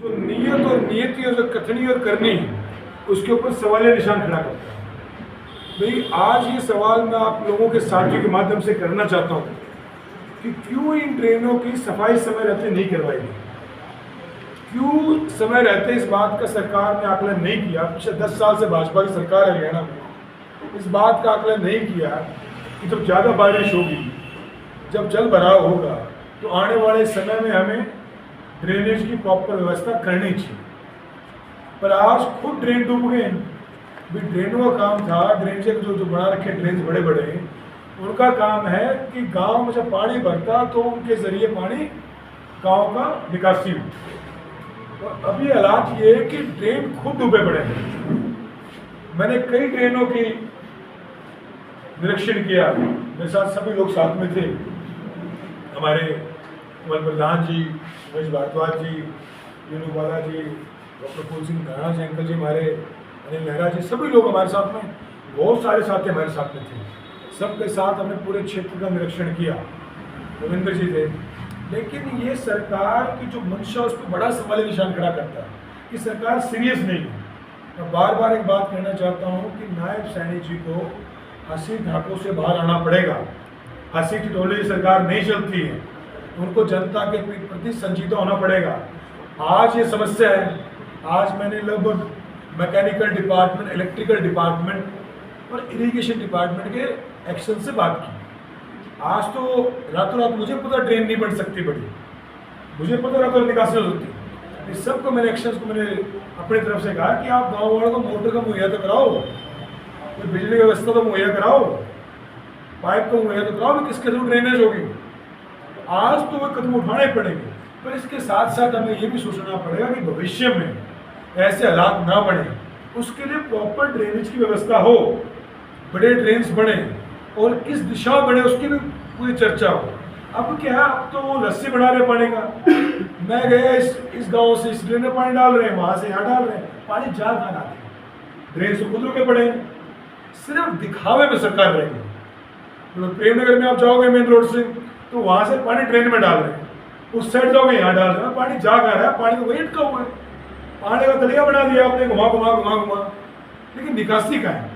जो नीयत और नियति और जो कथनी और करनी है उसके ऊपर सवालिया निशान खड़ा करता है। भाई आज ये सवाल मैं आप लोगों के साथियों के माध्यम से करना चाहता हूँ कि क्यों इन ट्रेनों की सफाई समय रहते नहीं करवाई गई, क्यों समय रहते इस बात का सरकार ने आकलन नहीं किया। पिछले 10 साल से भाजपा की सरकार है हरियाणा में, इस बात का आकलन नहीं किया कि जब ज़्यादा बारिश होगी, जब जल भराव होगा तो आने वाले समय में हमें ड्रेनेज की प्रॉपर व्यवस्था करनी चाहिए। पर आज खुद ड्रेन डूब गए हैं। भी ड्रेनों का काम था, ड्रेन से जो बना रखे ड्रेन बड़े बड़े, उनका काम है कि गांव में जब पानी भरता तो उनके जरिए पानी गांव का निकासी हो। तो अभी हालात ये है कि ड्रेन खुद डूबे पड़े हैं। मैंने कई ड्रेनों की निरीक्षण किया, मेरे साथ सभी लोग साथ में थे, हमारे कमल प्रधान जी, उमेश भारद्वाज जी, यूनू बाला जी, डॉक्टर फूल सिंह धाना जी, अंकल जी हमारे, अनिल नेहरा जी, सभी लोग हमारे साथ में, बहुत सारे साथी हमारे साथ में थे। सबके साथ हमने पूरे क्षेत्र का निरीक्षण किया, रविंद्र जी थे। लेकिन ये सरकार की जो मंशा उस पर बड़ा सवाल निशान खड़ा करता है कि सरकार सीरियस नहीं है। मैं बार बार एक बात कहना चाहता हूँ कि नायब सैनी जी को हंसी ढाकों से बाहर आना पड़ेगा। हंसी टिटोले सरकार नहीं चलती है, उनको जनता के प्रति संजीदा होना पड़ेगा। आज ये समस्या है, आज मैंने लगभग मैकेनिकल डिपार्टमेंट, इलेक्ट्रिकल डिपार्टमेंट और इरिगेशन डिपार्टमेंट के एक्शन से बात की। आज तो रातों रात मुझे पता ट्रेन नहीं बन सकती बड़ी, मुझे पता रातों रात निकासी हो सकती। इस सब को मैंने एक्शन को मैंने अपनी तरफ से कहा कि आप गाँव वालों को मोटर का मुहैया तो कराओ, कोई बिजली की व्यवस्था तो मुहैया कराओ, पाइप को मुहैया तो कराओ, किसके थ्रू ड्रेनेज होगी। आज तो वह कदम उठाने पड़ेंगे, पर इसके साथ साथ हमें ये भी सोचना पड़ेगा कि भविष्य में ऐसे हालात ना बने, उसके लिए प्रॉपर ड्रेनेज की व्यवस्था हो, बड़े ड्रेन्स बने और किस दिशा में बने उसकी भी पूरी चर्चा हो। अब क्या है, अब तो वो रस्सी बना रहे पानी का। मैं गया इस गांव से इस ड्रेन में पानी डाल रहे हैं, वहां से यहाँ डाल रहे हैं, पानी जा कहाँ रहा है, ड्रेन से खुद रुके पड़े हैं। सिर्फ दिखावे में सरकार रहेगी। तो प्रेमनगर में आप जाओगे मेन रोड से तो वहां से पानी ड्रेन में डाल रहे हैं, उस साइड जाओगे यहाँ डाल रहे हैं, पानी जा कहाँ रहा है, पानी तो वही अटका हुआ है, पानी का तलिया बना दिया आपने, घुमा घुमा घुमा घुमा, लेकिन निकासी का है।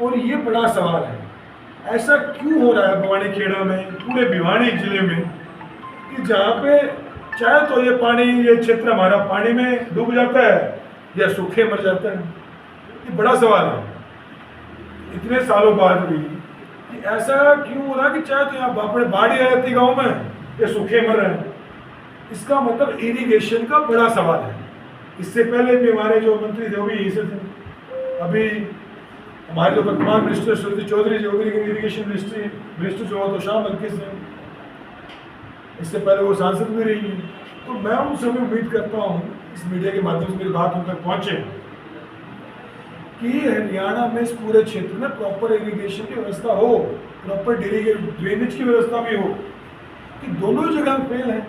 और ये बड़ा सवाल है, ऐसा क्यों हो रहा है भवानी खेड़ा में, पूरे भिवानी जिले में, कि जहाँ पे चाहे तो ये पानी, ये क्षेत्र हमारा पानी में डूब जाता है या सूखे मर जाता है। ये बड़ा सवाल है इतने सालों बाद भी कि ऐसा क्यों हो रहा है कि चाहे तो यहाँ अपने बाढ़ आ जाती गाँव में या सूखे मर रहे हैं। इसका मतलब इरिगेशन का बड़ा सवाल है। इससे पहले भी हमारे जो मंत्री थे वो भी यही से थे। अभी हमारे जो वर्तमान मिनिस्टर श्रीमती चौधरी जी, इरिगेशन मिनिस्टर जो तो शाह मलकी से, इससे पहले वो सांसद भी रही है। तो मैं उनसे भी उम्मीद करता हूँ इस मीडिया के माध्यम से मेरी बात उन तक पहुँचे कि हरियाणा में इस पूरे क्षेत्र में प्रॉपर इरिगेशन की व्यवस्था हो, प्रॉपर ड्रेनेज की व्यवस्था भी हो, कि दोनों जगह फेल है।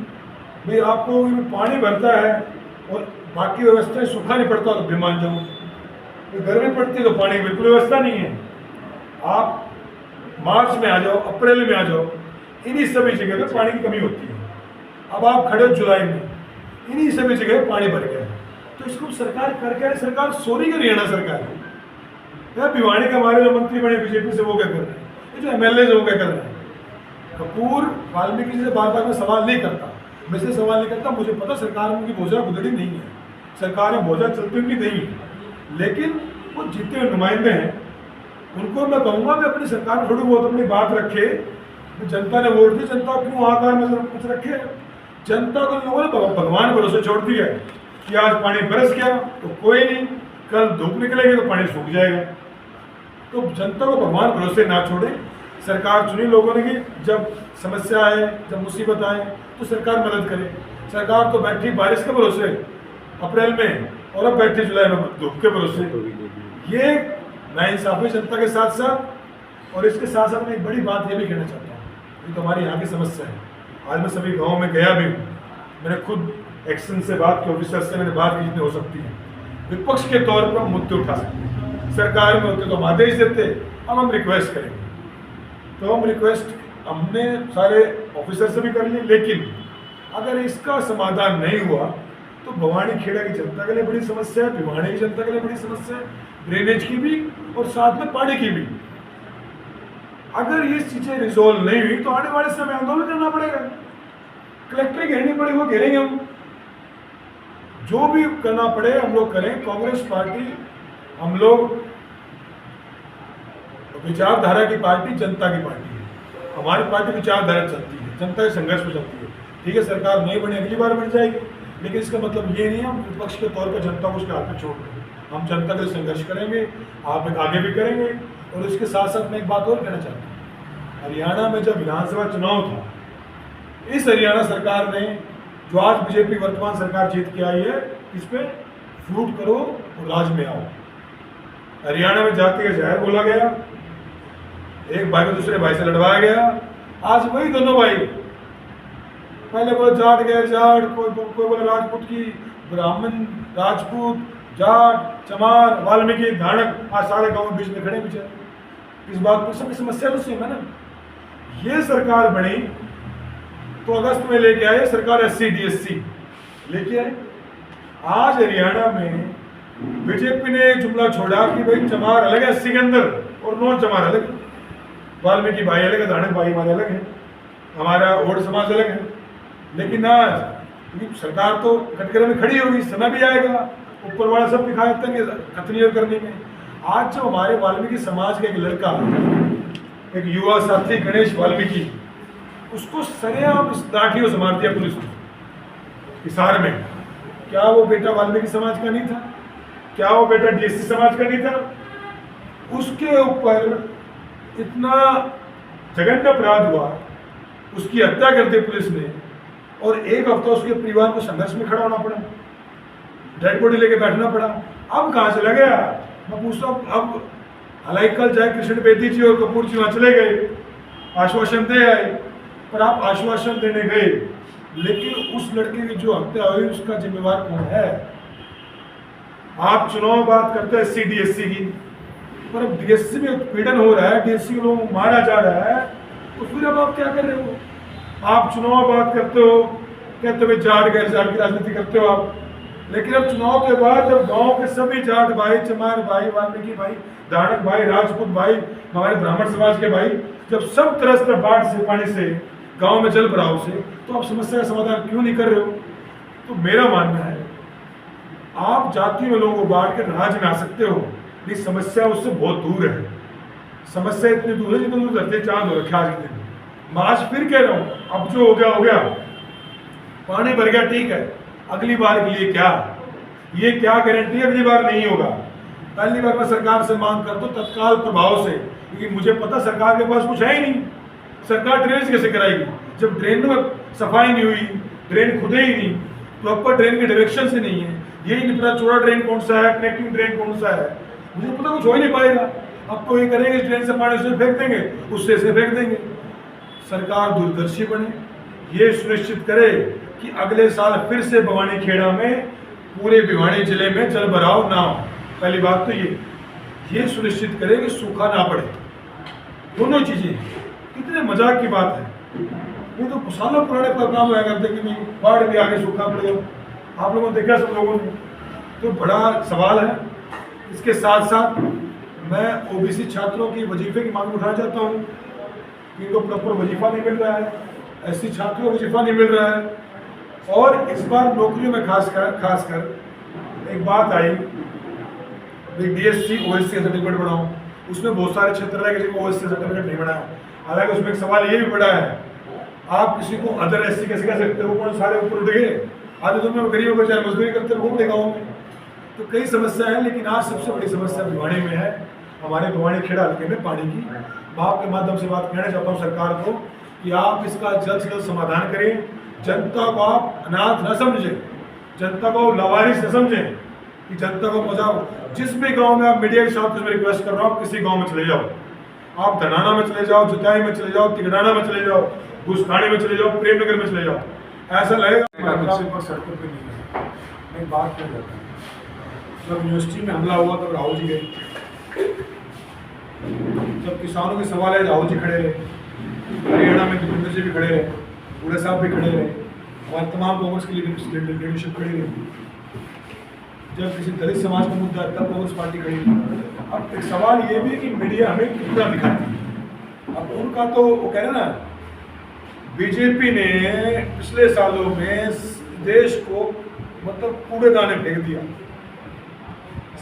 भाई आपको पानी भरता है और बाकी व्यवस्था सूखा नहीं पड़ता तो बीमार जाओ, तो गर्मी पड़ती है तो पानी की बिल्कुल व्यवस्था नहीं है। आप मार्च में आ जाओ, अप्रैल में आ जाओ, इन्हीं सभी जगह पे पानी की कमी होती है। अब आप खड़े हो जुलाई में, इन्हीं सभी जगह पानी भर गया। तो इसको सरकार करके, सरकार सोरी कर हरियाणा सरकार है। भिवानी के हमारे जो मंत्री बने बीजेपी से वो क्या कर रहे हैं, ये जो MLA वो क्या कर रहे हैं। कपूर वाल्मीकि जी से बार बार मैं सवाल नहीं करता, मैं से सवाल नहीं करता, मुझे पता सरकार में उनकी भोजा गुदड़ी नहीं है, सरकार में भोजा चलती उनकी नहीं है। लेकिन वो जितने नुमाइंदे हैं उनको मैं कहूँगा कि अपनी सरकार में थोड़ी बहुत अपनी बात रखे। जनता ने वोट दी, जनता क्यों आकार में कुछ रखे। जनता को लोगों ने भगवान भरोसे छोड़ दिया है कि आज पानी बरस गया तो कोई नहीं, कल धूप निकलेगी तो पानी सूख जाएगा। तो जनता को भगवान भरोसे ना छोड़े। सरकार चुनी लोगों ने कि जब समस्या आए, जब मुसीबत आए तो सरकार मदद करे। सरकार तो बैठी बारिश के भरोसे अप्रैल में, और अब बैठी जुलाई में धूप के भरोसे। ये नाइंसाफी जनता के साथ साथ, और इसके साथ साथ मैं एक बड़ी बात ये भी कहना चाहता हूँ, ये तो हमारी यहाँ की समस्या है। आज मैं सभी गाँव में गया भी हूँ, मैंने खुद एक्शन से बात की, ऑफिसर से मैंने बात की जितनी हो सकती है। विपक्ष के तौर पर हम मुद्दे उठा सकते हैं, सरकार में होते तो हम आदेश देते, अब हम रिक्वेस्ट करेंगे। तो हम रिक्वेस्ट हमने सारे ऑफिसर से भी कर ली, लेकिन अगर इसका समाधान नहीं हुआ तो भवानी खेड़ा की जनता के लिए बड़ी समस्या है, भिवाड़ी की जनता के लिए बड़ी समस्या है, ड्रेनेज की भी और साथ में पानी की भी। अगर ये चीजें रिजोल्व नहीं हुई तो आने वाले समय आंदोलन करना पड़ेगा, कलेक्टर घेरनी पड़ेगी, वो घेरेंगे हम, जो भी करना पड़े हम लोग करें। कांग्रेस पार्टी, हम लोग विचारधारा की पार्टी, जनता की पार्टी है। हमारी पार्टी विचारधारा चलती है, जनता के संघर्ष में चलती है। ठीक है, सरकार नहीं बनी, अगली बार बन जाएगी, लेकिन इसका मतलब ये नहीं है हम विपक्ष के तौर पर जनता को उसके हाथ में छोड़ दें। हम जनता के संघर्ष करेंगे, आप आगे भी करेंगे। और इसके साथ साथ मैं एक बात और कहना चाहता हूँ, हरियाणा में जब विधानसभा चुनाव था, इस हरियाणा सरकार ने, जो आज बीजेपी वर्तमान सरकार जीत के आई है, इस पे फूट करो और राज में आओ। हरियाणा में जाति का जहर बोला गया, एक भाई को दूसरे भाई से लड़वाया गया। आज वही दोनों भाई, पहले बोले जाट गैर जाट, कोई बोले राजपूत की ब्राह्मण, राजपूत, जाट, चमार, वाल्मीकि, धानक, आज सारे गांव बीच में खड़े बेचारे। इस बात पर सबकी समस्या तो सेम है ना। ये सरकार बनी तो अगस्त में लेके आए सरकार SC DSC लेके आए। आज हरियाणा में बीजेपी ने जुमला छोड़ा कि भाई चमार अलग है SC के अंदर और नॉन चमार अलग है, वाल्मीकि भाई अलग है, धानक भाई हमारे अलग है, हमारा ओड समाज अलग है। लेकिन आज सरकार तो कटघरे में खड़ी होगी, समय भी आएगा, ऊपर वाला सब दिखाया कथनी करने में। आज जो हमारे वाल्मीकि समाज का एक लड़का, एक युवा साथी गणेश वाल्मीकि, उसको सरेआम लाठियों से मार दिया पुलिस ने हिसार में। क्या वो बेटा वाल्मीकि समाज का नहीं था? क्या वो बेटा DSC समाज का नहीं था? उसके ऊपर इतना जघन्य अपराध हुआ, उसकी हत्या कर दी पुलिस ने, और एक हफ्ता उसके परिवार को संघर्ष में खड़ा होना पड़ा, डेड बॉडी लेके बैठना पड़ा। अब कहाँ चला गया? मैं पूछता हूँ। अब हालांकि कल चाहे कृष्ण बेदी जी और कपूर जी वहाँ चले गए, आश्वासन दे आए, पर आप आश्वासन देने गए, लेकिन उस लड़के की जो हत्या हुई उसका जिम्मेवार कौन है? आप चुनाव बात करते हैं SC DSC की, पर अब DSC में उत्पीड़न हो रहा है, DSC को मारा जा रहा है, तो फिर अब आप क्या कर रहे हो? आप चुनाव बात करते हो, कहते हो जाट गैर जाट की राजनीति करते हो आप, लेकिन अब चुनाव के बाद जब गांव के सभी जाट भाई, चमार भाई, वाल्मीकि भाई, धानक भाई, राजपूत भाई, हमारे ब्राह्मण समाज के भाई, जब सब तरह से बाढ़ से, पानी से, गांव में जल भराव से, तो आप समस्या का समाधान क्यों नहीं कर रहे हो? तो मेरा मानना है आप जाति में लोगों को बांट कर राज में आ सकते हो, लेकिन समस्या उससे बहुत दूर है। समस्या इतनी दूर है जितनी दूर धरती चांद हो रखा आज के दिन। मैं आज फिर कह रहा हूँ, अब जो हो गया हो गया, पानी भर गया ठीक है, अगली बार के लिए क्या? ये क्या गारंटी है अगली बार नहीं होगा? पहली बार मैं सरकार से मांग करता हूँ तत्काल प्रभाव से, क्योंकि मुझे पता सरकार के पास कुछ है ही नहीं। सरकार ड्रेनेज कैसे कराएगी जब ड्रेन में सफाई नहीं हुई, ड्रेन खुदे ही नहीं, प्रॉपर ड्रेन के डायरेक्शन से नहीं है, यही नहीं पता चौड़ा ड्रेन कौन सा है, कनेक्टिंग ड्रेन कौन सा है, मुझे पता कुछ हो ही नहीं पाएगा। अब तो ये करेंगे ड्रेन से पानी उससे फेंक देंगे, उससे से फेंक देंगे। सरकार दूरदर्शी बने, ये सुनिश्चित करे कि अगले साल फिर से भवानी खेड़ा में, पूरे भिवाड़ी जिले में जल भराव ना हो। पहली बात तो ये सुनिश्चित करे कि सूखा ना पड़े। दोनों चीजें, कितने मजाक की बात है, ये तो सालों पुराने काम हुआ करते कि नहीं बाढ़ भी आगे सूखा पड़ गया, आप लोगों ने देखा सब लोगों ने, तो बड़ा सवाल है। इसके साथ साथ मैं OBC छात्रों की वजीफे की मांग उठाना चाहता हूँ, इनको प्रॉपर वजीफा नहीं मिल रहा है, SC छात्रों को वजीफा नहीं मिल रहा है। और इस बार नौकरियों में खासकर एक बात आई, DSC OSC सर्टिफिकेट बनाओ, उसमें बहुत सारे क्षेत्र है किसी को OSC सर्टिफिकेट नहीं बनाया। हालांकि उसमें एक सवाल ये भी पड़ा है, आप किसी को अदर SC कैसे कह सकते हो? कौन सारे ऊपर उठ गए, आधे तो में गरीबों को चाहे मजदूरी करते घूम ले गाँव में। तो कई समस्या है, लेकिन आज सबसे बड़ी समस्या भिवाड़ी में है, हमारे भिवाड़ी खेड़ा हल्के में पानी की। मैं आपके माध्यम से बात कहना चाहता हूँ सरकार को कि आप इसका जल्द से जल्द समाधान करें। जनता को आप अनाथ न समझें, जनता को लावारिस न समझें, कि जनता को बचाओ। जिस भी गांव में आप मीडिया के साथ मैं रिक्वेस्ट कर रहा हूँ, किसी गांव में चले जाओ, आप धनाना में चले जाओ, जुताई में चले जाओ, तिगड़ाना में चले जाओ, घुसखाने में चले जाओ, प्रेमनगर में चले जाओ, ऐसा लगेगा सड़कों पर नहीं है। मैं बात कर जाता हूँ, जब यूनिवर्सिटी में हमला हुआ तब राहुल जी गए, जब किसानों के सवाल है राहुल जी खड़े रहे, हरियाणा में दीपेंद्र जी भी खड़े रहे, बूढ़े साहब भी खड़े रहे, और तमाम कांग्रेस की लीडरशिप खड़ी रही। जब किसी दलित समाज का मुद्दा तब कांग्रेस पार्टी खड़ी रही। अब एक सवाल ये भी है कि मीडिया हमें कितना दिखाती है। अब उनका तो वो कह रहे ना, बीजेपी ने पिछले सालों में देश को मतलब कूड़ेदान फेंक दिया।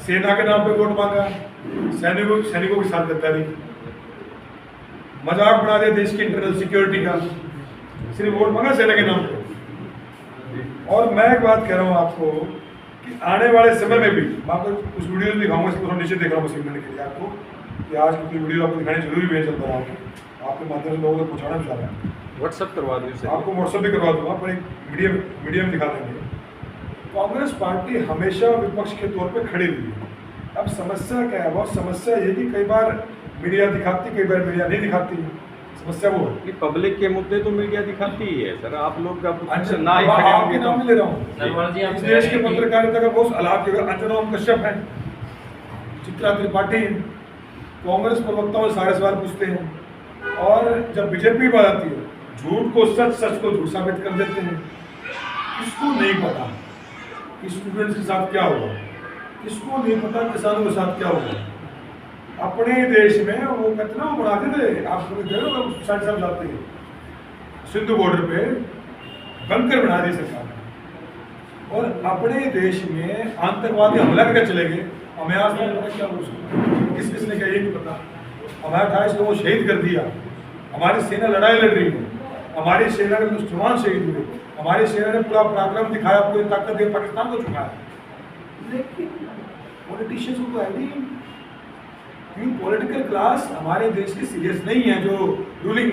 सेना के नाम पे वोट मांगा, सैनिकों के साथ गद्दारी, मजाक बना दिया देश की इंटरनल सिक्योरिटी का, सिर्फ वोट मांगा सेना के नाम पे। और मैं एक बात कह रहा हूँ आपको कि आने वाले समय में भी मैं आपको कुछ वीडियोज दिखाऊंगा, इसको नीचे देख रहा हूँ बस मिनट के लिए आपको, कि आज की वीडियो आपको दिखानी जरूरी भी है। चलता रहा आपके माध्यम से लोगों तक पहुँचाना भी चाह रहा है। व्हाट्सअप करवा दूँ, आपको व्हाट्सअप भी करवा दूंगा, पर एक मीडिया में दिखा देंगे। कांग्रेस पार्टी हमेशा विपक्ष के तौर पे खड़ी रही है। अब समस्या क्या है? बहुत समस्या ये कि कई बार मीडिया दिखाती, कई बार मीडिया नहीं दिखाती है। समस्या वो है। पब्लिक के मुद्दे तो मीडिया दिखाती ही है सर, आप लोग का ना ही आपके नाम नहीं ले रहा हूँ। इस देश के पत्रकारिता का बहुत अलाप है। अंजना कश्यप है, चित्रा त्रिपाठी है, कांग्रेस प्रवक्ताओं से सारे सवाल पूछते हैं। और जब बीजेपी की बात आती है, झूठ को सच, सच को झूठ साबित कर देते हैं। किसको नहीं पता कि स्टूडेंट्स के साथ क्या होगा, किसको नहीं पता किसानों के साथ क्या होगा। अपने देश में वो कहते ना, वो बनाते थे, आप साइड साहब जाते हैं सिंधु बॉर्डर पे बंकर बना दिए सरकार ने, और अपने देश में आतंकवादी हमला करके चले गए। हमें आज तक क्या किस किसने क्या ये नहीं पता। हमारे 28 लोगों को शहीद कर दिया। हमारी सेना लड़ाई लड़ रही है, हमारी सेना के जवान शहीद हुए, हमारी सेना ने पूरा पराक्रम दिखाया, पूरी ताकत दे पाकिस्तान को झुकाया। लेकिन पॉलिटिशियंस को आइडिया, पॉलिटिकल क्लास हमारे देश की सीरियस नहीं है। जो रूलिंग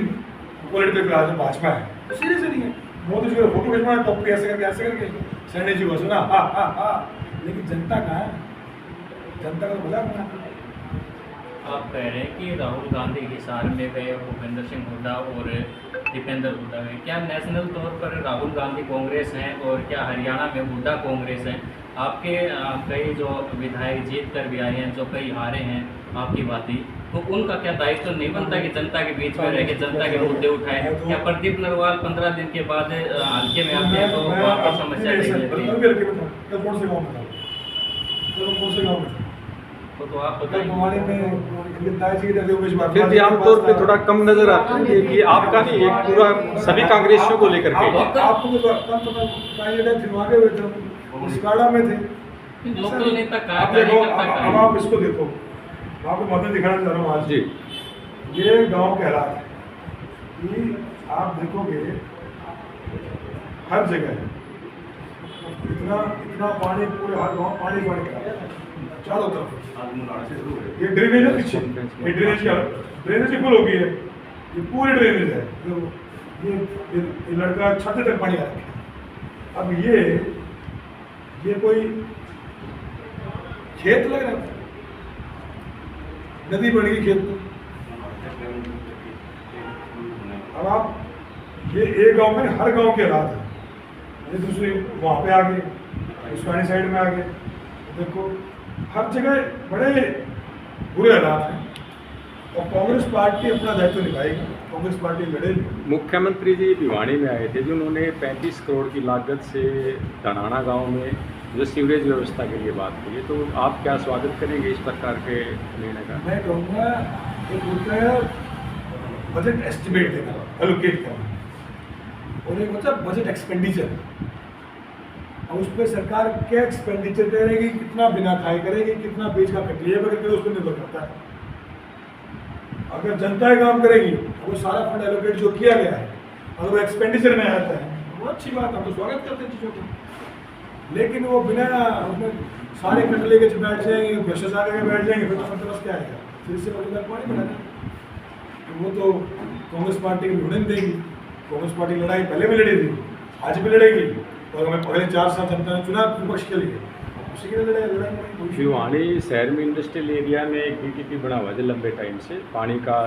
पॉलिटिकल क्लास है, भाजपा है, तो सीरियस नहीं है। मोदी जी को फोटो खिंचवाना टॉप पे ऐसे करके सैनी जी को सुना, लेकिन जनता कहाँ है? जनता का भला करना। आप कह रहे हैं कि राहुल गांधी हिसार में गए, भूपेंद्र सिंह हुड्डा और दीपेंद्र हुड्डा गए। क्या नेशनल तौर पर राहुल गांधी कांग्रेस हैं और क्या हरियाणा में हुड्डा कांग्रेस हैं? आपके कई जो विधायक जीत कर भी आए हैं, जो कई हारे हैं आपकी बाती, तो उनका क्या दायित्व तो नहीं बनता कि जनता के बीच में रह के जनता के मुद्दे उठाए? क्या प्रदीप नरवाल 15 दिन के बाद हल्के में आते हैं तो वहाँ पर समस्या नहीं रहती? तो आप बताइए। फिर भी आमतौर पे थोड़ा कम नजर आता है कि आपका नहीं, एक पूरा सभी कांग्रेसियों को लेकर के। उसकाड़ा में थे लोकल नेता का अब आप इसको देखो, मैं आपको मदद दिखाना चाह रहा हूँ आज जी। ये गांव के हालात है कि आप देखोगे हर जगह इतना पानी, पूरे हर गांव पानी चारों तरफ। ये ड्रेनेज है पीछे, ये ड्रेनेज फुल हो गई है, ये पूरी ड्रेनेज है। तो ये लड़का छत तक पानी आ रहा है। अब ये कोई खेत लग रहा है, नदी बढ़ गई खेत में। अब आप ये एक गांव में हर गांव के हालात है, ये दूसरे वहां पे आ गए, उस्मानी साइड में आ गए। देखो हर जगह बड़े बुरे हालात हैं, और कांग्रेस पार्टी अपना दायित्व निभाएगी, कांग्रेस पार्टी लड़ेगी। मुख्यमंत्री जी भिवानी में आए थे, जिन्होंने 35 करोड़ की लागत से धनाना गांव में जो सीवरेज व्यवस्था के लिए बात की है, तो आप क्या स्वागत करेंगे इस प्रकार के निर्णय का? मैं कहूँगा एक होता है बजट एस्टिमेट देना, एलोकेट करना, और एक होता है बजट एक्सपेंडिचर। और उस पर सरकार क्या एक्सपेंडिचर करेगी, कितना बिना खाए करेगी, कितना बीज का कटलिया करेगी, उस पर निर्भर करता है। अगर जनता काम करेगी तो वो सारा फंड एलोकेट जो किया गया है, अगर वो एक्सपेंडिचर में आता है वो अच्छी बात, हम तो स्वागत करते हैं चीज़ों को। लेकिन वो बिना उसमें सारे कट लेके बैठ जाएंगे, भ्रष्टाचार करके बैठ जाएंगे, फिर तो मतलब क्या आएगा? फिर से पत्रकार पानी बनाना, तो वो तो कांग्रेस पार्टी की लड़ने देगी। कांग्रेस पार्टी लड़ाई पहले भी लड़ी थी, आज भी लड़ेगी, और हमें पहले 4 साल जनता ने चुना विपक्ष के लिए, उसी के लिए लड़ाई। भिवानी शहर में इंडस्ट्रियल एरिया में एक बीटीपी बना हुआ है लंबे टाइम से, पानी का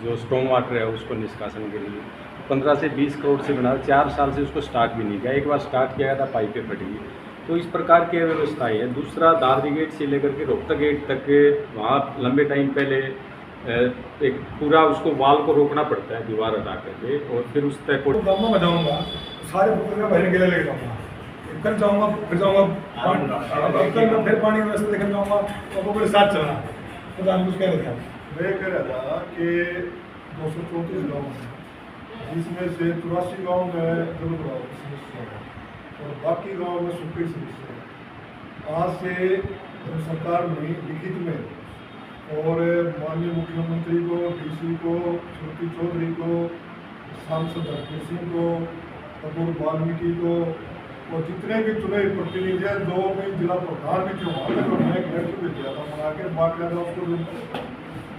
जो स्टॉर्म वाटर है उसको निष्कासन के लिए 15 से 20 करोड़ से बना, 4 साल से उसको स्टार्ट भी नहीं किया। एक बार स्टार्ट किया था, पाइपें फट गई। तो इस प्रकार की व्यवस्थाएँ हैं। दूसरा, दादरी गेट से लेकर के रोहतक गेट तक वहाँ लंबे टाइम पहले एक पूरा उसको वाल को रोकना पड़ता है, दीवार हटा करके, और फिर उस तक मैं बताऊँगा सारे पुत्र में बहने के लिए लेके जाऊँगा, कल जाऊँगा फिर जाऊँगा, कल मैं फिर पानी व्यवस्था देखने जाऊँगा, तो वो मेरे साथ चलना। तो आप कुछ कह रहे थे आप? मैं कह रहा था कि 234 गाँव हैं, जिसमें से 84 गाँव में जल भराव की समस्या है और बाकी गाँव में सूखे की समस्या है। आज से सरकार ने लिखित में और माननीय मुख्यमंत्री को, डीसी को, श्रीमती चौधरी को, सांसद हरप्रीत सिंह को, कपूर वाल्मीकि को और जितने भी चुने प्रतिनिधि हैं, 2 में जिला प्रधान भी थे, वहाँ तक उन्होंने एक लेटर भी दिया था मंगा के, बाकायदा उसको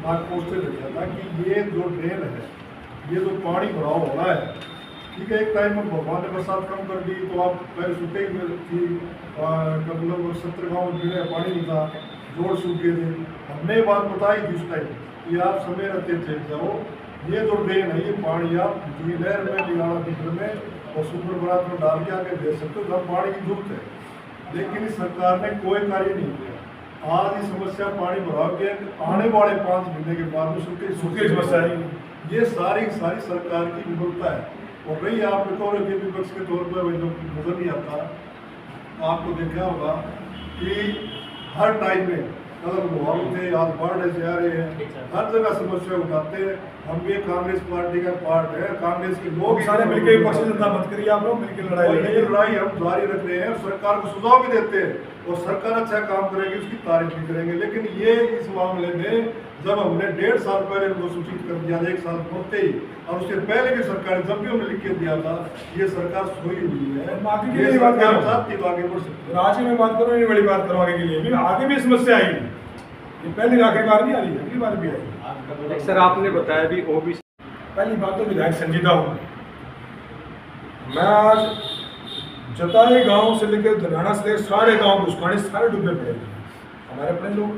नाग पोस्ट से दिया था कि ये जो ड्रेन है, ये जो पानी भराव हो रहा है, ठीक है, एक टाइम में भगवान ने बरसात कम कर दी तो आप पहले सूखे थी, मतलब 70 गाँव में पानी नहीं था, जोड़ सूखे थे। हमने ये बात बताई थी उस टाइम कि आप समय रहते थे जाओ, ये जो ड्रेन है ये पानी आप नहर में, निराला फिल्टर में और सुपर बरात में डाल के आके दे सकते हो, जब पानी की जरूरत है। लेकिन इस सरकार ने कोई कार्य नहीं किया। आज ये समस्या पानी भराव के आने वाले 5 महीने के बाद में सूखे समस्या है, ये सारी सरकार की विफलता है। और रही आप बतौर के विपक्ष के तौर पर नजर नहीं आता, आपको देखा होगा कि हर टाइम में कल मुहावरे थे, आज बाढ़ ऐसे आ रहे हैं, हर जगह समस्या उठाते हैं। हम भी कांग्रेस पार्टी का पार्ट है, कांग्रेस के लोग सारे मिलकर विपक्ष से धंधा मत करिए, आप लोग मिलकर लड़ाई हम जारी रख रहे हैं, सरकार को सुझाव भी देते हैं और सरकार अच्छा काम करेगी उसकी तारीफ भी करेंगे। लेकिन ये इस मामले में जब हमने 1.5 साल पहले उनको सूचित कर दिया था, 1 साल पहुँचते ही, और उससे पहले भी सरकार जब भी हमने लिख के दिया था, ये सरकार सोई हुई है। आगे के लिए बात करो, आगे बढ़ सकते हैं। राज्य में बात करो, ये बड़ी बात करो आगे के लिए भी, आगे भी समस्या आएगी, ये पहली आखिरी बार नहीं आ रही है, अगली बार भी आएगी। सर आपने बताया भी ओबीसी, पहली बात तो विधायक संजीदा हूँ मैं। आज जताई गांव से लेकर धनाना से लेकर सारे गांव घुसखाने सारे डूबे पड़े हैं हमारे अपने लोग।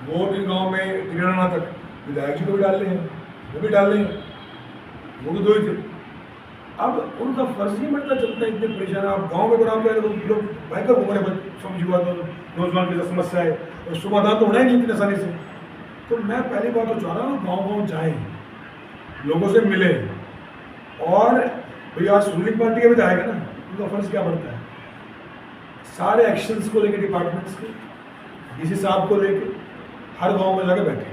वो भी गांव में तिरना तक विधायक जी को भी डाल रहे हैं, वो भी डाल रहे हैं, वो भी 2 ही थे। अब उनका फर्ज नहीं बनता, चलता इतने परेशान। आप गाँव में बराबर लोग भयंकर घूमने समझुआ तो नौजवान की समस्या है और समाधान तो होना ही नहीं इतनी आसानी से। तो मैं पहली बात तो चाह रहा हूँ गाँव जाएँ, लोगों से मिले। और भैया आज रूलिंग पार्टी के विधायक है ना, उनका फर्ज क्या बनता है, सारे एक्शंस को लेकर डिपार्टमेंट्स के, डीसी साहब को लेकर हर गांव में जाके बैठे,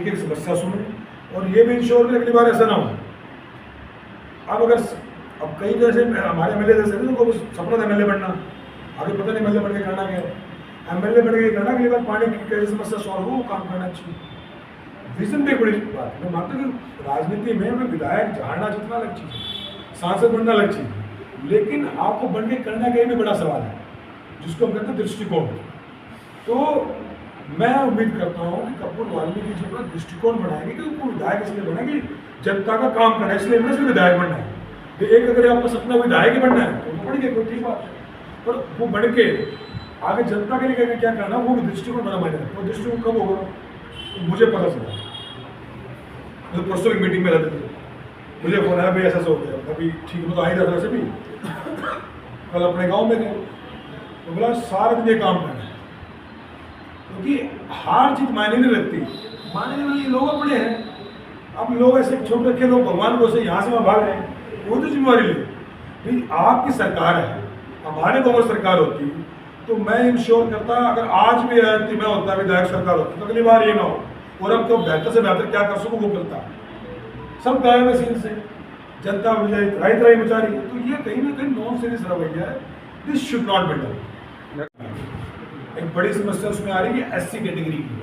एक समस्या सुने और ये भी इंश्योर करें अगली बार ऐसा ना हो। अब कई जैसे हमारे एमएलए जैसे उनको सपना था एमएलए बनना, आगे पता नहीं एमएलए बन के करना क्या है, एमएलए बन के करना अगली बार पानी की कैसे समस्या सॉल्व हो, काम करना चाहिए। विजन भी बड़ी बात है। मैं मानता हूँ कि राजनीति में हमें विधायक झाड़ना जितना अलग चीज़ है, सांसद बनना अलग चीज़ है, लेकिन आपको बन के करना का भी बड़ा सवाल है, जिसको हम कहते हैं दृष्टिकोण। तो मैं उम्मीद करता हूँ कि कपूर वाल्मीकि जी अपना दृष्टिकोण बनाएंगे कि उनको विधायक इसलिए बनाएंगे जनता का काम करना है, इसलिए हमने सिर्फ विधायक बनना है। तो एक अगर आपका सपना विधायक ही बनना है तो बढ़ गया, कोई ठीक बात है, पर वो बढ़ के आगे जनता के लिए क्या करना वो भी दृष्टिकोण बना मायने। वो दृष्टिकोण कब होगा तो मुझे पता चला, तो परसों एक मीटिंग में रहते थे, मुझे फोन आया भाई ऐसा हो गया, कभी ठीक तो आ ही रहा था वैसे भी। कल अपने गांव में गए तो बोला सारा दिन ये काम करना है, क्योंकि हार जीत मायने नहीं रखती, मायने वाले लोग अपने हैं। अब लोग ऐसे छोड़ रखे लोग भगवान को से यहाँ से वहाँ भाग रहे हैं, वो तो जिम्मेवारी ले भाई। आपकी सरकार है, हमारे कांग्रेस सरकार होती तो मैं इंश्योर करता, अगर आज भी मैं होता विधायक सरकार होती तो अगली बार ये ना हो, और अब तो बेहतर से बेहतर क्या कर सकूँ वो करता। सब गायब है सीन से, जनता त्राही त्राही मचा रही है, तो ये कहीं ना कहीं नॉन सीरियस रवैया है, this should not be done. एक बड़ी समस्या उसमें आ रही है एससी कैटेगरी की।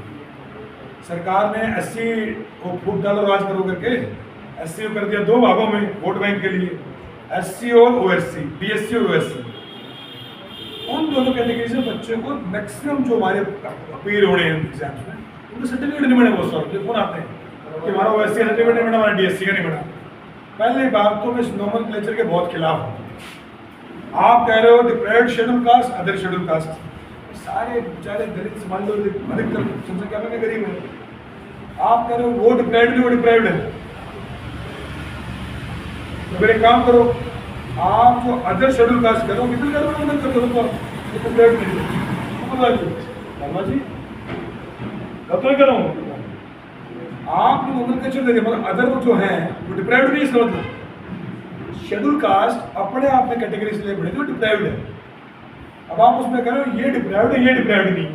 सरकार ने एससी को फूट डालो राज करो करके एससी को कर दिया 2 भागों में वोट बैंक के लिए, एससी और ओएससी, बीएससी और ओएससी। उन दोनों कैटेगरी से बच्चों को मैक्सिमम जो हमारे अपील होने हैं एग्जाम्स में, उनको सर्टिफिकेट नहीं बने। बहुत सारे फोन आते हैं कि हमारा ओएससी सर्टिफिकेट नहीं बना, हमारा डीएससी का नहीं बना। पहली बात तो मैं इस नोमेनक्लेचर के बहुत खिलाफ हूँ। आप कह रहे हो deprived schedule caste, other schedule caste, सारे बेचारे दलित समाज लोग अधिकतर जनसंख्या में गरीब है। आप कह रहे हो वो डिप्राइव्ड नहीं, वो डिप्राइव्ड है, तो फिर एक काम करो, आप जो अदर शेड्यूल कास्ट करो कितने करो डिप्राइव्ड नहीं जी, तब तो करो आप नोमेनक्लेचर दे, मगर अदर जो है वो डिप्राइव्ड नहीं, इसका मतलब शेड्यूल कास्ट अपने आप में कैटेगरी इसलिए बने जो डिप्राइव्ड है। अब आप उसमें कह रहे हो ये डिप्राइव्ड है, ये डिप्राइव्ड नहीं है।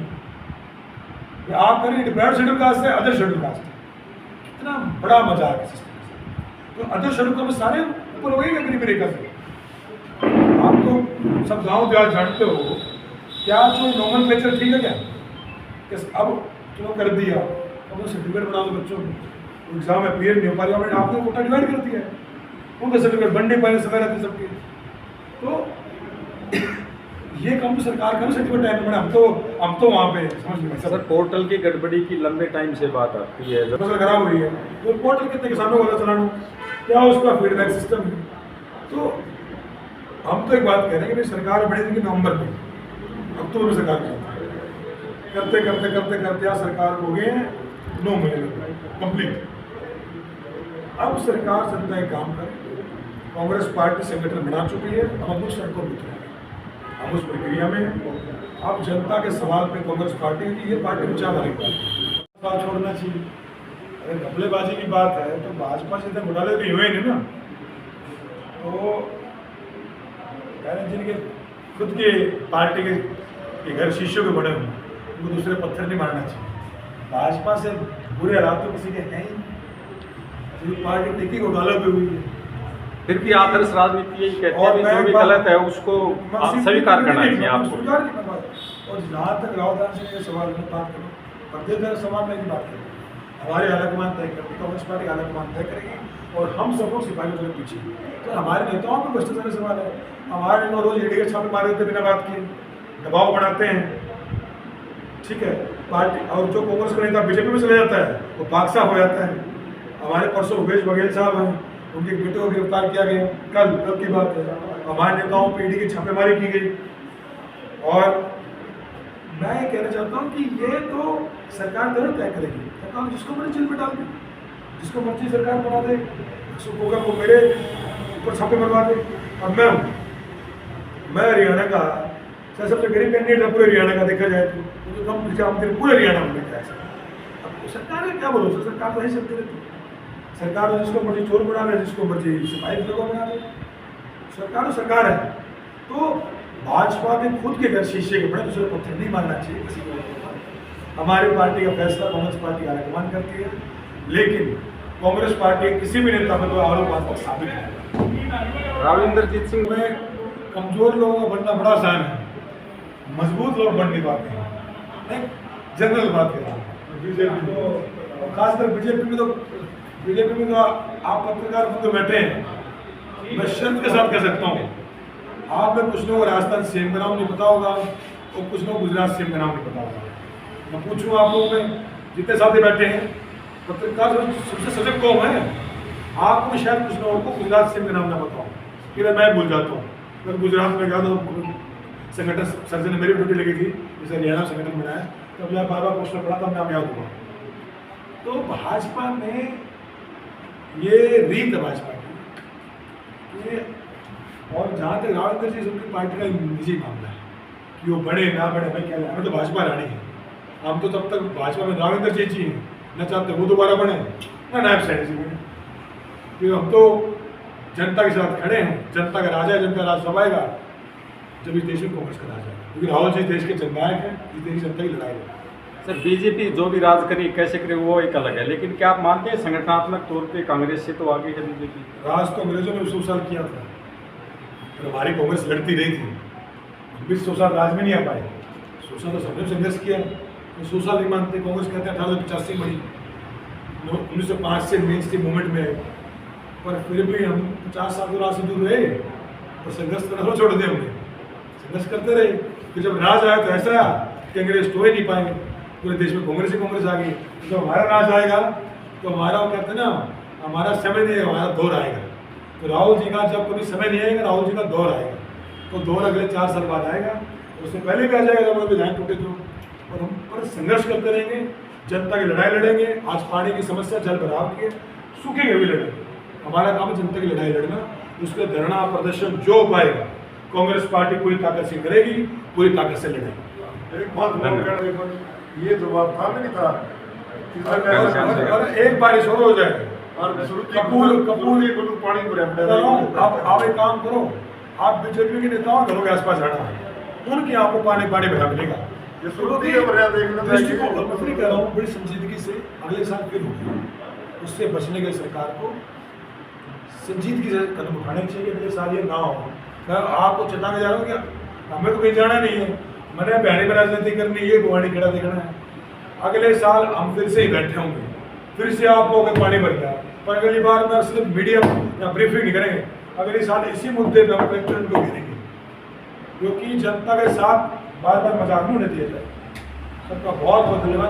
आप कह रहे हैं डिप्राइव्ड शेड्यूल कास्ट है, अदर शेड्यूल कास्ट है। कितना बड़ा मजाक है सिस्टम। तो अदर शेड्यूल कास्ट सारे ऊपर हो गए गरीबी रेखा से। आप तो सब गाँव देहात जानते हो, क्या जो नॉर्मल क्लेचर ठीक है क्या? अब चलो कर दिया, अब तो सर्टिफिकेट बना दो बच्चों को, एग्जाम में पीएड नहीं हो पा रही, हमने आपने कोटा डिवाइड कर दिया है, उनका सर्टिफिकेट बनने पाए समय रहते सबके। तो ये काम तो सरकार का सर्टिफिकेट टाइम में, हम तो वहाँ पे समझ नहीं सर पोर्टल की गड़बड़ी की लंबे टाइम से बात आती है, फसल खराब हुई है तो पोर्टल कितने किसानों को चलाना, क्या उसका फीडबैक सिस्टम है। तो हम तो एक बात कह रहे हैं कि सरकार बढ़ेगी नवंबर में, अक्टूबर में सरकार करते करते करते करते आज सरकार हो गए 9 महीने कंप्लीट। अब सरकार जनता एक काम करे, कांग्रेस पार्टी संगठन बना चुकी है, अब हम लोग सड़कों पर उतरेंगे, हम उस प्रक्रिया में। अब जनता के सवाल पे कांग्रेस पार्टी की ये पार्टी विचारधारा की बात छोड़ना चाहिए। अगर घपलेबाजी की बात है तो भाजपा से इतने घोटाले भी हुए नहीं ना, तो जिनके खुद के पार्टी के घर शीशों के बने हुए उनको दूसरे पत्थर नहीं मारना चाहिए। भाजपा से बुरे हालात तो किसी के हैं ही नहीं, पार्टी टिकी घोटाला भी हुई है। फिर भी आदर्श राजनीति यही कहती है कि जो भी गलत है उसको स्वीकार करना चाहिए आपको। और जहाँ तक राहुल गांधी से सवाल में बात करो, प्रदेश सवाल में नहीं बात करें, हमारे हाईकमान तय करेगी, कांग्रेस पार्टी हाईकमान तय करेगी और हम सब लोग सिपाहियों के पीछे। तो हमारे नेताओं पर भ्रष्टाचार सवाल है, हमारे नेता रोज ईडी के छापे मारे देते बिना बात किए, दबाव बनाते हैं, ठीक है पार्टी। और जो कांग्रेस का नेता बीजेपी में चला जाता है वो पाक साफ हो जाता है। हमारे परसों भूपेश बघेल साहब हैं, उनके बेटे को गिरफ्तार किया गया, कल की बात है। हमारे नेताओं पर ईडी की छापेमारी की गई। और मैं कहना चाहता हूँ कि ये तो सरकार दर तय करेगी, सरकार जिसको मर्जी जेल में डाल दे, जिसको मर्जी सरकार बना दे, होगा वो मेरे ऊपर छापे मरवा दे। और मैं हरियाणा का सबसे गरीब कैंडिडेट है पूरे हरियाणा का, देखा जाए तो कम पूरे हरियाणा में देखा है। अब सरकार है क्या भरोसा, सरकार तो नहीं सकती रहती, सरकार तो जिसको मर्जी चोर बना दे, जिसको मर्जी सिपाही बना दे, सरकार तो सरकार है। तो भाजपा के खुद के घर शीशे के बड़े दूसरे पत्थर नहीं मारना चाहिए किसी को। हमारी पार्टी का फैसला कांग्रेस पार्टी हाईकमान करती है, लेकिन कांग्रेस पार्टी किसी भी नेता पर आरोप तक साबित है। राविंदरजीत सिंह में कमजोर लोगों का बनना बड़ा आसान है, मजबूत लोग बन नहीं पाते हैं। एक जनरल बात करें बीजेपी तो, खासकर बीजेपी में तो आप पत्रकार खुद बैठे हैं, मैं शर्त के साथ कह सकता हूँ, आप में कुछ लोगों को राजस्थान सीएम का नाम नहीं पता होगा और कुछ लोग गुजरात सीएम का नाम नहीं पता होगा। मैं पूछूँ आप लोगों में जितने साथी बैठे हैं, पत्रकार सबसे सजग कौन है, आपको भी शायद कुछ लोगों को गुजरात सीएम का नाम ना पता हो, फिर मैं भूल जाता हूँ। अगर गुजरात में गया तो संगठन सर्जन ने मेरी ड्यूटी लगी थी, जैसे हरियाणा संगठन बनाया, तो मैं बार बार पूछना पड़ा, तब नाम याद हुआ। तो भाजपा में ये रीत है भाजपा की। और जहाँ तक रावत जी उनकी पार्टी का निजी मामला है कि वो बढ़े ना बढ़े, मैं क्या हमें तो भाजपा रानी है, हम तो तब तक भाजपा में राविंदर जी हैं, न चाहते वो दोबारा बढ़े ना नायब सैनी जी बने, क्योंकि हम तो जनता के साथ खड़े हैं। जनता का राजा है, जनता राज सब आएगा जब इस देश में कांग्रेस का राजा है, क्योंकि राहुल जी देश के जननायक हैं, इस देश की जनता की लड़ाई है। सर बीजेपी जो भी राज करी कैसे करे वो एक अलग है, लेकिन क्या आप मानते हैं संगठनात्मक तौर पे कांग्रेस से तो आगे है बीजेपी? राज तो अंग्रेजों ने 100 साल किया था, तो हमारी कांग्रेस लड़ती रही थी, हम भी 100 साल राज में नहीं आ पाए। 100 साल तो सबने संघर्ष किया, तो 100 साल नहीं मानते। कांग्रेस कहते हैं 1885 बनी, 1905 से मेन स्ट्रीम मूवमेंट में आए, पर फिर भी हम 50 साल तो राज से दूर रहे और संघर्ष करना छोड़ दिया हमने, संघर्ष करते रहे। फिर जब राज आया तो ऐसा कि अंग्रेज तो ही नहीं पाएंगे, पूरे देश में कांग्रेस ही कांग्रेस आ गई। तो जब हमारा राज आएगा तो हमारा वो कहते हैं ना, हमारा समय नहीं है, हमारा दौर आएगा। तो राहुल जी का जब कभी समय नहीं आएगा, राहुल जी का दौर आएगा, तो दौर अगले 4 साल बाद आएगा, उससे पहले भी आ जाएगा जब अभी लाइन टूटे तो। और हम पर संघर्ष करते रहेंगे, जनता की लड़ाई लड़ेंगे। आज पानी की समस्या जल भराव की है, सूखेंगे भी लड़ेंगे, हमारा काम है जनता की लड़ाई लड़ना। उसके धरना प्रदर्शन जो पाएगा कांग्रेस पार्टी पूरी ताकत से करेगी, पूरी ताकत से लड़ेगी। एक बात ये जवाब था नहीं था, अगर एक बारिश और हो जाए कपूर पानी आप एक काम करो, आप बीजेपी के नेताओं घरों के आसपास जाना, उनके आपको पानी भरा मिलेगा। दृष्टिकोण नहीं कह रहा हूँ, बड़ी संजीदगी से अगले साल फिर होगी, उससे बचने के सरकार को संजीदगी से कदम उठाने चाहिए, अगले साल ये ना हो। मैं आपको चेता के जा रहा हूँ क्या, हमें तो कहीं जाना नहीं है, मैंने बहनी में राजनीति करनी है, गुवाहाटी खेड़ा देखना है। अगले साल हम फिर से ही बैठे होंगे, फिर से आपको पानी भर गया, पर अगली बार में सिर्फ मीडिया या ब्रीफिंग नहीं करेंगे, अगले साल इसी मुद्दे पर हम कलेक्टर को घेरेंगे, क्योंकि जनता के साथ बार बार मजाक नहीं होने दिया जाए। सबका बहुत बहुत धन्यवाद।